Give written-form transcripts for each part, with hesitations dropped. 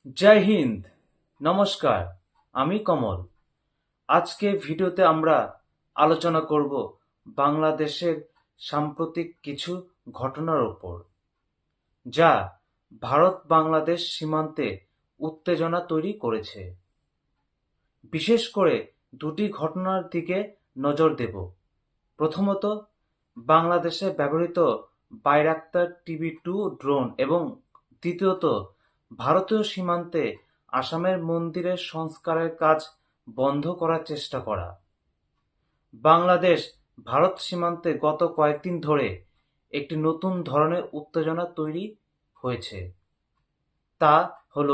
জয় হিন্দ। নমস্কার, আমি কমল। আজকে ভিডিওতে আমরা আলোচনা করব বাংলাদেশের সাম্প্রতিক কিছু ঘটনার উপর, যা ভারত বাংলাদেশ সীমান্তে উত্তেজনা তৈরি করেছে। বিশেষ করে দুটি ঘটনার দিকে নজর দেব। প্রথমত, বাংলাদেশে ব্যবহৃত বাইরাক্তার টিবি-2 ড্রোন এবং দ্বিতীয়ত, ভারতীয় সীমান্তে আসামের মন্দিরের সংস্কারের কাজ বন্ধ করার চেষ্টা করা। বাংলাদেশ ভারত সীমান্তে গত কয়েকদিন ধরে একটি নতুন ধরনের উত্তেজনা তৈরি হয়েছে, তা হল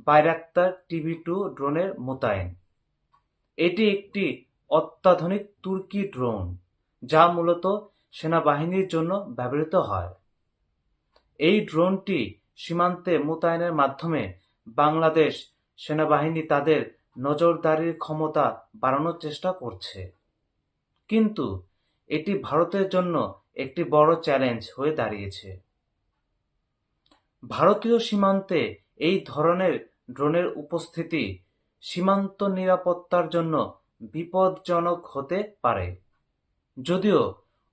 বাইরাক্তার টিবি-2 ড্রোনের মোতায়েন। এটি একটি অত্যাধুনিক তুর্কি ড্রোন, যা মূলত সেনাবাহিনীর জন্য ব্যবহৃত হয়। এই ড্রোনটি সীমান্তে মোতায়েনের মাধ্যমে বাংলাদেশ সেনাবাহিনী তাদের নজরদারির ক্ষমতা বাড়ানোর চেষ্টা করছে। কিন্তু এটি ভারতের জন্য একটি বড় চ্যালেঞ্জ হয়ে দাঁড়িয়েছে। ভারতীয় সীমান্তে এই ধরনের ড্রোনের উপস্থিতি সীমান্ত নিরাপত্তার জন্য বিপজ্জনক হতে পারে। যদিও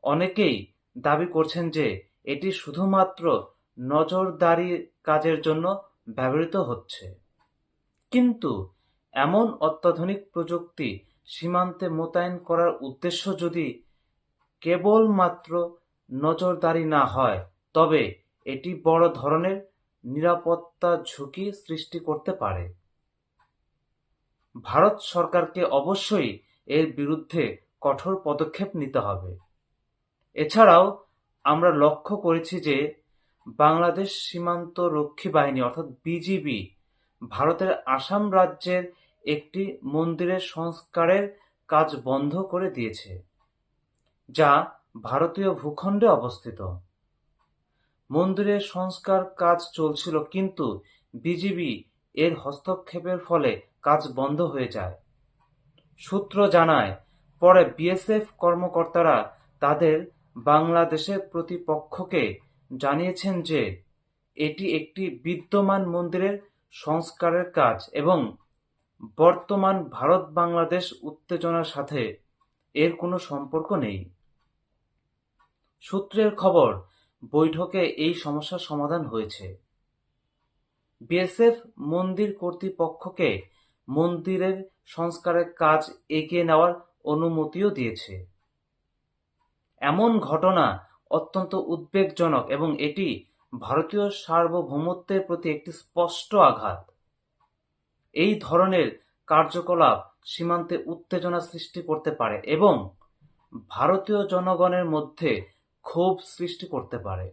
অনেকেই দাবি করছেন যে এটি শুধুমাত্র নজরদারি কাজের জন্য ব্যবহৃত হচ্ছে, কিন্তু এমন অত্যাধুনিক প্রযুক্তি সীমান্তে মোতায়েন করার উদ্দেশ্য যদি কেবলমাত্র নজরদারি না হয়, তবে এটি বড় ধরনের নিরাপত্তা ঝুঁকি সৃষ্টি করতে পারে। ভারত সরকারকে অবশ্যই এর বিরুদ্ধে কঠোর পদক্ষেপ নিতে হবে। এছাড়াও আমরা লক্ষ্য করেছি যে বাংলাদেশ সীমান্ত রক্ষী বাহিনী অর্থাৎ বিজিবি ভারতের আসাম রাজ্যের একটি মন্দিরের সংস্কারের কাজ বন্ধ করে দিয়েছে, যা ভারতীয় ভূখণ্ডে অবস্থিত। মন্দিরের সংস্কার কাজ চলছিল, কিন্তু বিজিবি এর হস্তক্ষেপের ফলে কাজ বন্ধ হয়ে যায়। সূত্র জানায়, পরে বিএসএফ কর্মকর্তারা তাদের বাংলাদেশের প্রতিপক্ষকে জানিয়েছেন যে এটি একটি বিদ্যমান মন্দিরের সংস্কারের কাজ এবং বর্তমান ভারত-বাংলাদেশ উত্তেজনার সাথে এর কোনো সম্পর্ক নেই। সূত্রের খবর, বৈঠকে এই সমস্যার সমাধান হয়েছে। বিএসএফ মন্দির কর্তৃপক্ষকে মন্দিরের সংস্কারের কাজ এগিয়ে নেওয়ার অনুমতিও দিয়েছে। এমন ঘটনা অত্যন্ত উদ্বেগজনক এবং এটি ভারতীয় সার্বভৌমত্বের প্রতি একটি স্পষ্ট আঘাত। এই ধরনের কার্যকলাপ সীমান্তে উত্তেজনা সৃষ্টি করতে পারে এবং ভারতীয় জনগণের মধ্যে ক্ষোভ সৃষ্টি করতে পারে।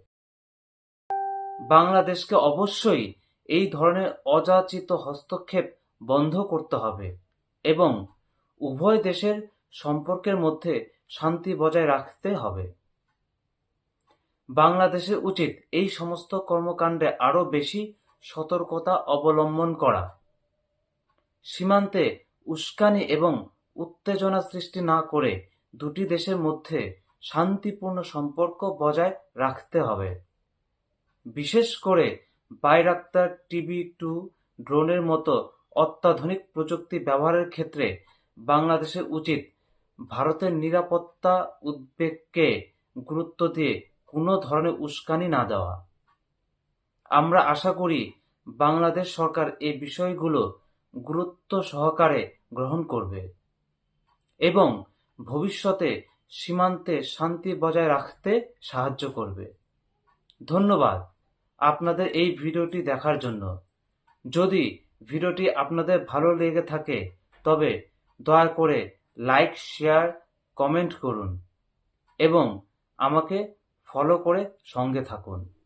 বাংলাদেশকে অবশ্যই এই ধরনের অযাচিত হস্তক্ষেপ বন্ধ করতে হবে এবং উভয় দেশের সম্পর্কের মধ্যে শান্তি বজায় রাখতে হবে। বাংলাদেশের উচিত এই সমস্ত কর্মকাণ্ডে আরও বেশি সতর্কতা অবলম্বন করা, সীমান্তে উস্কানি এবং উত্তেজনা সৃষ্টি না করে দুটি দেশের মধ্যে শান্তিপূর্ণ সম্পর্ক বজায় রাখতে হবে। বিশেষ করে বাইরাক্তার টিবি-2 ড্রোনের মতো অত্যাধুনিক প্রযুক্তি ব্যবহারের ক্ষেত্রে বাংলাদেশের উচিত ভারতের নিরাপত্তা উদ্বেগকে গুরুত্ব দিয়ে কোনো ধরনের উস্কানি না দেওয়া। আমরা আশা করি বাংলাদেশ সরকার এই বিষয়গুলো গুরুত্ব সহকারে গ্রহণ করবে এবং ভবিষ্যতে সীমান্তে শান্তি বজায় রাখতে সাহায্য করবে। ধন্যবাদ আপনাদের এই ভিডিওটি দেখার জন্য। যদি ভিডিওটি আপনাদের ভালো লেগে থাকে তবে দয়া করে লাইক, শেয়ার, কমেন্ট করুন এবং আমাকে ফলো করে সঙ্গে থাকুন।